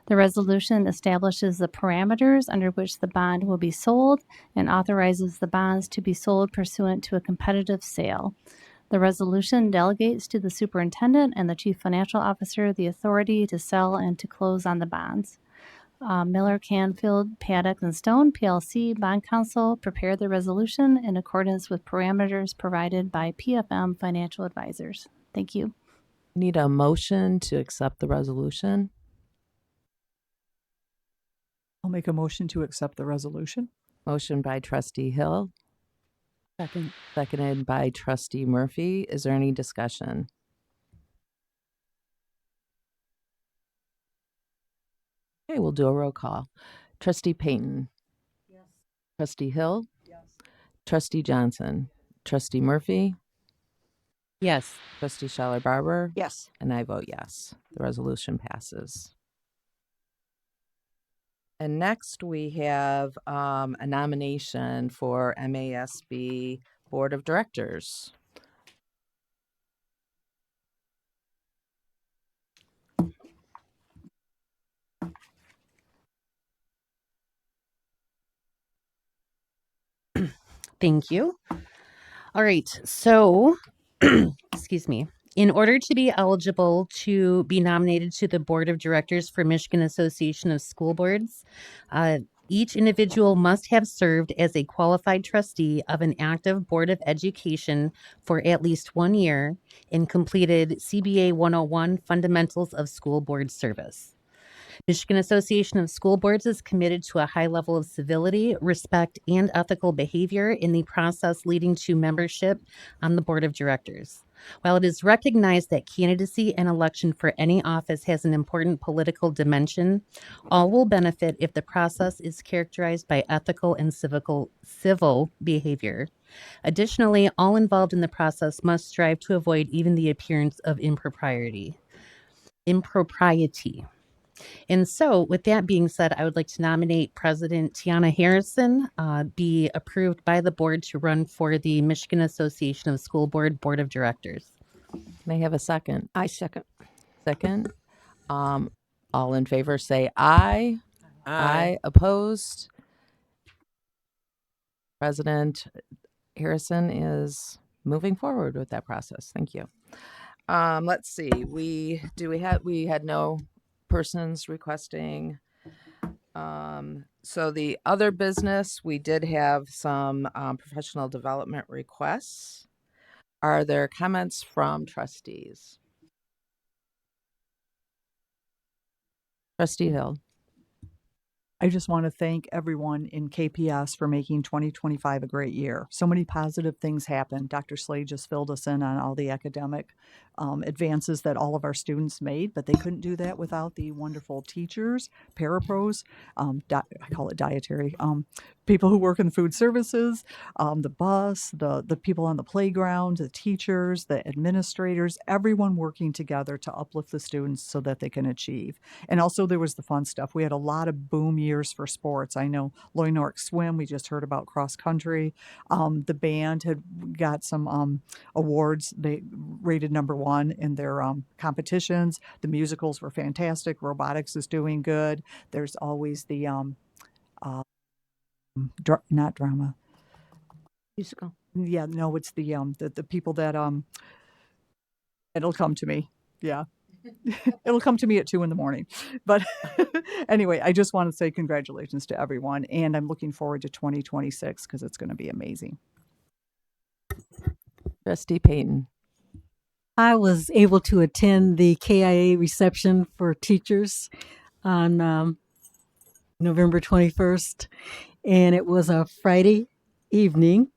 The resolution establishes the parameters under which the bond will be sold and authorizes the bonds to be sold pursuant to a competitive sale. The resolution delegates to the superintendent and the chief financial officer the authority to sell and to close on the bonds. Miller, Canfield, Paddock, and Stone, PLC Bond Counsel prepared the resolution in accordance with parameters provided by PFM Financial Advisors. Thank you. Need a motion to accept the resolution? I'll make a motion to accept the resolution. Motion by Trustee Hill. Second. Seconded by Trustee Murphy. Is there any discussion? Okay, we'll do a roll call. Trustee Payton. Yes. Trustee Hill. Yes. Trustee Johnson. Trustee Murphy. Yes. Trustee Scheller Barber. Yes. And I vote yes. The resolution passes. And next we have a nomination for MASB Board of Directors. Thank you. All right. So, excuse me. In order to be eligible to be nominated to the Board of Directors for Michigan Association of School Boards, Each individual must have served as a qualified trustee of an active Board of Education for at least 1 year and completed CBA 101 Fundamentals of School Board Service. Michigan Association of School Boards is committed to a high level of civility, respect, and ethical behavior in the process leading to membership on the Board of Directors. While it is recognized that candidacy and election for any office has an important political dimension, all will benefit if the process is characterized by ethical and civil behavior. Additionally, all involved in the process must strive to avoid even the appearance of impropriety. And so, with that being said, I would like to nominate President Tiana Harrison be approved by the board to run for the Michigan Association of School Board of Directors. Can I have a second? I second. Second. All in favor say aye. Aye. Opposed? President Harrison is moving forward with that process. Thank you. Let's see. We had no persons requesting. So the other business, we did have some professional development requests. Are there comments from trustees? Trustee Hill. I just want to thank everyone in KPS for making 2025 a great year. So many positive things happened. Dr. Slade just filled us in on all the academic advances that all of our students made, but they couldn't do that without the wonderful teachers, parapros, I call it dietary, people who work in food services, the bus, the people on the playground, the teachers, the administrators, everyone working together to uplift the students so that they can achieve. And also there was the fun stuff. We had a lot of boom years for sports. I know Loynork Swim, we just heard about cross country. The band had got some awards. They rated #1 in their competitions. The musicals were fantastic. Robotics is doing good. There's always the not drama. Musical. Yeah, no, it's the people that it'll come to me. Yeah. It'll come to me at 2 a.m. But anyway, I just want to say congratulations to everyone, and I'm looking forward to 2026 because it's going to be amazing. Trustee Payton. I was able to attend the KIA reception for teachers on November 21st, and it was a Friday evening.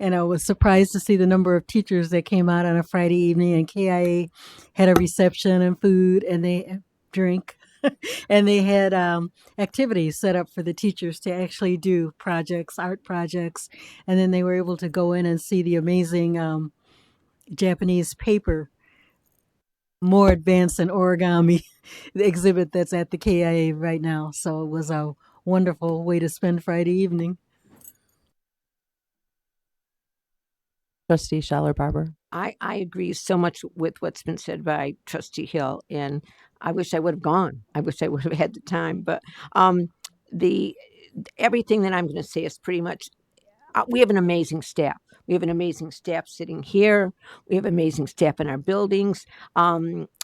And I was surprised to see the number of teachers that came out on a Friday evening. And KIA had a reception and food, and they drink, and they had activities set up for the teachers to actually do projects, art projects, and then they were able to go in and see the amazing Japanese paper, more advanced than origami, the exhibit that's at the KIA right now. So it was a wonderful way to spend Friday evening. Trustee Schaller-Barber. I agree so much with what's been said by Trustee Hill, and I wish I would have gone. I wish I would have had the time, but the everything that I'm going to say is pretty much. We have an amazing staff. We have an amazing staff sitting here. We have amazing staff in our buildings.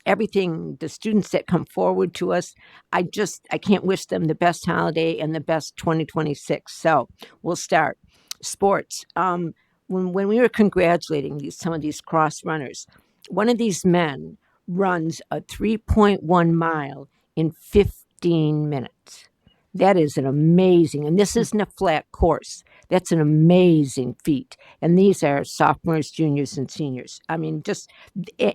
Everything, the students that come forward to us, I can't wish them the best holiday and the best 2026. So we'll start. Sports. When we were congratulating some of these cross runners, one of these men runs a 3.1 mile in 15 minutes. That is an amazing, and this isn't a flat course. That's an amazing feat. And these are sophomores, juniors, and seniors. I mean,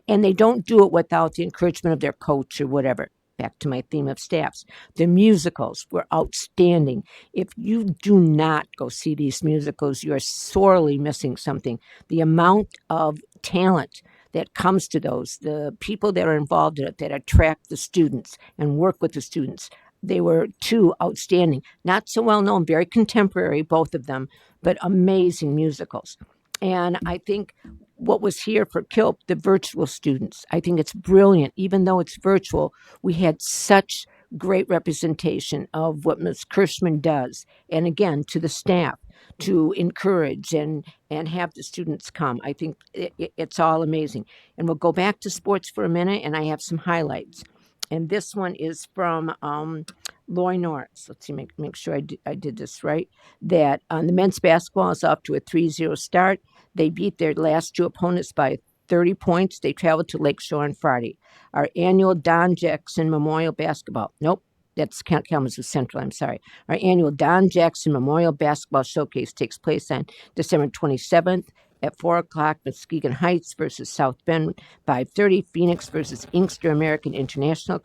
and they don't do it without the encouragement of their coach or whatever. Back to my theme of staffs. The musicals were outstanding. If you do not go see these musicals, you are sorely missing something. The amount of talent that comes to those, the people that are involved in it, that attract the students and work with the students, they were two outstanding, not so well known, very contemporary, both of them, but amazing musicals. And I think what was here for KILP, the virtual students, I think it's brilliant. Even though it's virtual, we had such great representation of what Ms. Kirschman does. And again, to the staff, to encourage and have the students come. I think it's all amazing. And we'll go back to sports for a minute, and I have some highlights. and this one is from Lori Norris. Let's see, make sure I did this right. That the men's basketball is off to a 3-0 start. They beat their last two opponents by 30 points. They traveled to Lakeshore on Friday. Our annual Don Jackson Memorial Basketball. Nope. That's Kalamazoo Central, I'm sorry. Our annual Don Jackson Memorial Basketball Showcase takes place on December 27th at 4 o'clock, Muskegon Heights versus South Bend, 5:30, Phoenix versus Inkster American International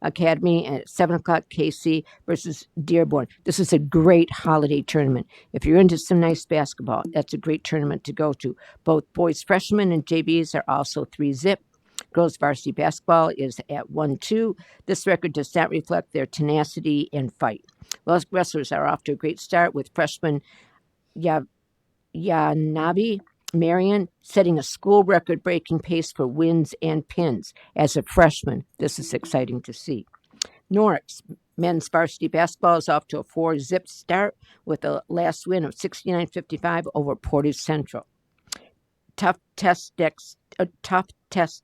Academy, and at 7 o'clock, KC versus Dearborn. This is a great holiday tournament. If you're into some nice basketball, that's a great tournament to go to. Both boys freshmen and JVs are also 3-zip. Girls varsity basketball is at 1-2. This record does not reflect their tenacity and fight. Well, wrestlers are off to a great start with freshman Yanabi Marion setting a school record breaking pace for wins and pins. As a freshman, this is exciting to see. Norris men's varsity basketball is off to a 4-zip start with a last win of 69-55 over Portage Central. Tough test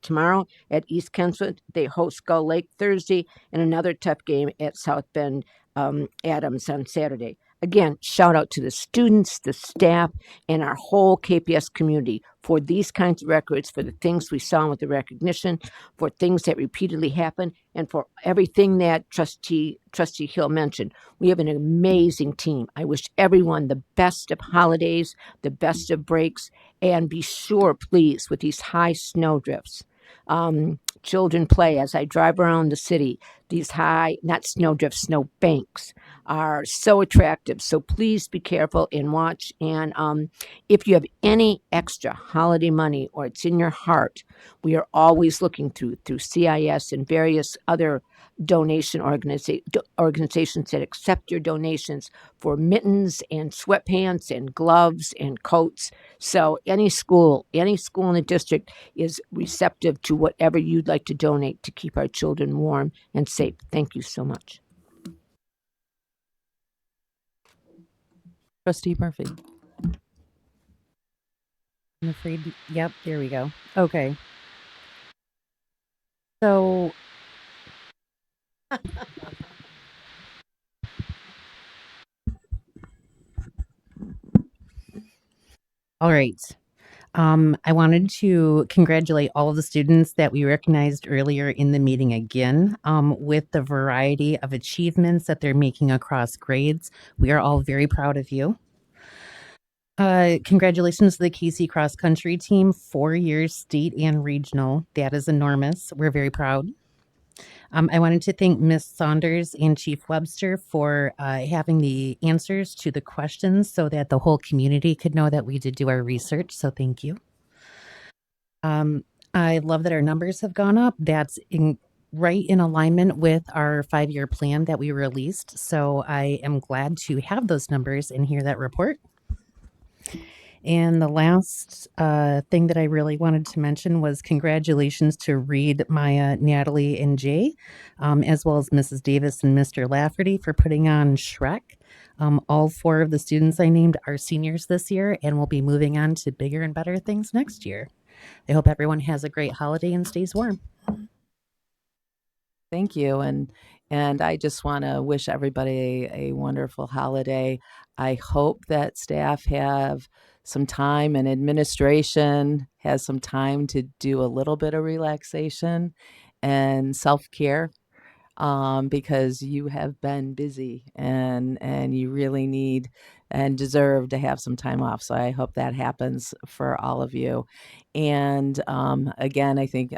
tomorrow at East Kensington. They host Gull Lake Thursday, and another tough game at South Bend Adams on Saturday. Again, shout out to the students, the staff, and our whole KPS community for these kinds of records, for the things we saw with the recognition, for things that repeatedly happen, and for everything that Trustee Hill mentioned. We have an amazing team. I wish everyone the best of holidays, the best of breaks, and be sure, please, with these high snow drifts. Children play as I drive around the city. These high, not snow drifts, snow banks are so attractive. So please be careful and watch. And if you have any extra holiday money or it's in your heart, we are always looking through CIS and various other donation organizations that accept your donations for mittens and sweatpants and gloves and coats. So any school in the district is receptive to whatever you'd like to donate to keep our children warm and safe. Thank you so much. Trustee Murphy. I'm afraid, yep, there we go. Okay. So, all right. I wanted to congratulate all of the students that we recognized earlier in the meeting again with the variety of achievements that they're making across grades. We are all very proud of you. Congratulations to the KC cross country team, 4 years state and regional. That is enormous. We're very proud. I wanted to thank Ms. Saunders and Chief Webster for having the answers to the questions so that the whole community could know that we did do our research. So thank you. I love that our numbers have gone up. That's right in alignment with our 5-year plan that we released. So I am glad to have those numbers and hear that report. And the last thing that I really wanted to mention was congratulations to Reed, Maya, Natalie, and Jay, as well as Mrs. Davis and Mr. Lafferty for putting on Shrek. All 4 of the students I named are seniors this year and will be moving on to bigger and better things next year. I hope everyone has a great holiday and stays warm. Thank you. And I just want to wish everybody a wonderful holiday. I hope that staff have some time and administration has some time to do a little bit of relaxation and self-care because you have been busy and you really need and deserve to have some time off. So I hope that happens for all of you. And again, I think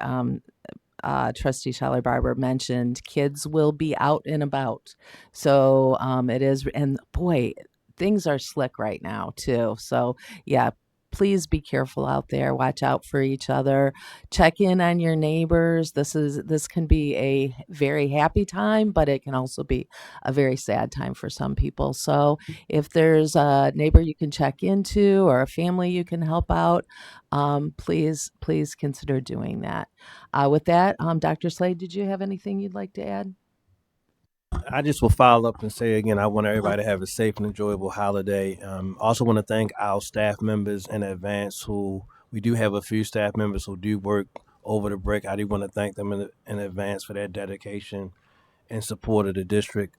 Trustee Scheller Barber mentioned kids will be out and about. So it is, and boy, things are slick right now too. So yeah, please be careful out there. Watch out for each other. Check in on your neighbors. This can be a very happy time, but it can also be a very sad time for some people. So if there's a neighbor you can check into or a family you can help out, please consider doing that. With that, Dr. Slade, did you have anything you'd like to add? I just will follow up and say again, I want everybody to have a safe and enjoyable holiday. Also want to thank our staff members in advance we do have a few staff members who do work over the break. I do want to thank them in advance for their dedication and support of the district.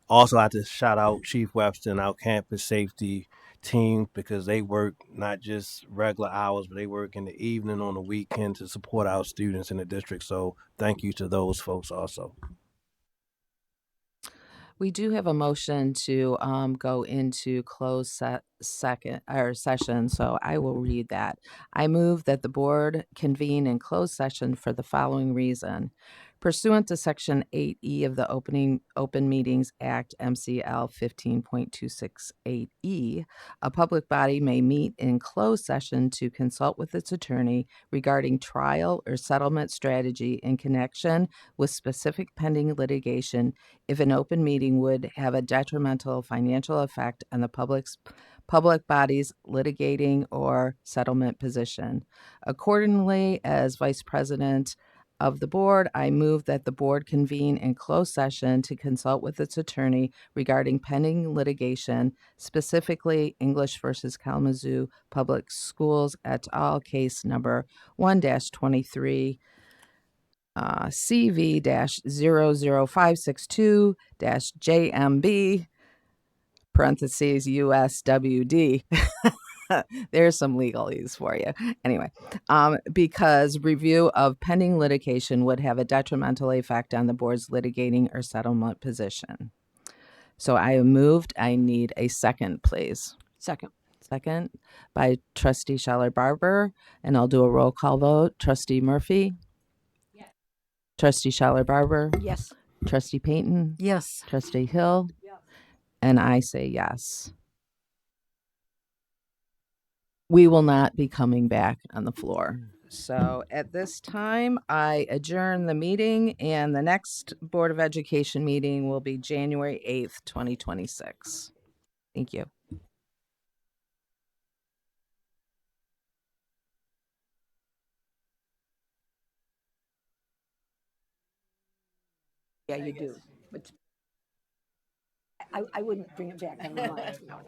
Also, I have to shout out Chief Webster and our campus safety team because they work not just regular hours, but they work in the evening on the weekend to support our students in the district. So thank you to those folks also. We do have a motion to go into closed session, so I will read that. I move that the board convene in closed session for the following reason. Pursuant to Section 8E of the Open Meetings Act, MCL 15.268E, a public body may meet in closed session to consult with its attorney regarding trial or settlement strategy in connection with specific pending litigation if an open meeting would have a detrimental financial effect on the public body's litigating or settlement position. Accordingly, as Vice President of the board, I move that the board convene in closed session to consult with its attorney regarding pending litigation, specifically English versus Kalamazoo Public Schools et al. Case number 1-23. CV-00562-JMB, parentheses USWD. There's some legalese for you. Anyway, because review of pending litigation would have a detrimental effect on the board's litigating or settlement position. So I have moved. I need a second, please. Second. Second by Trustee Scheller Barber, and I'll do a roll call vote. Trustee Murphy? Yes. Trustee Scheller Barber? Yes. Trustee Payton? Yes. Trustee Hill? Yes. And I say yes. We will not be coming back on the floor. So at this time, I adjourn the meeting, and the next Board of Education meeting will be January 8th, 2026. Thank you. Yeah, you do. But I wouldn't bring it back on the line. No.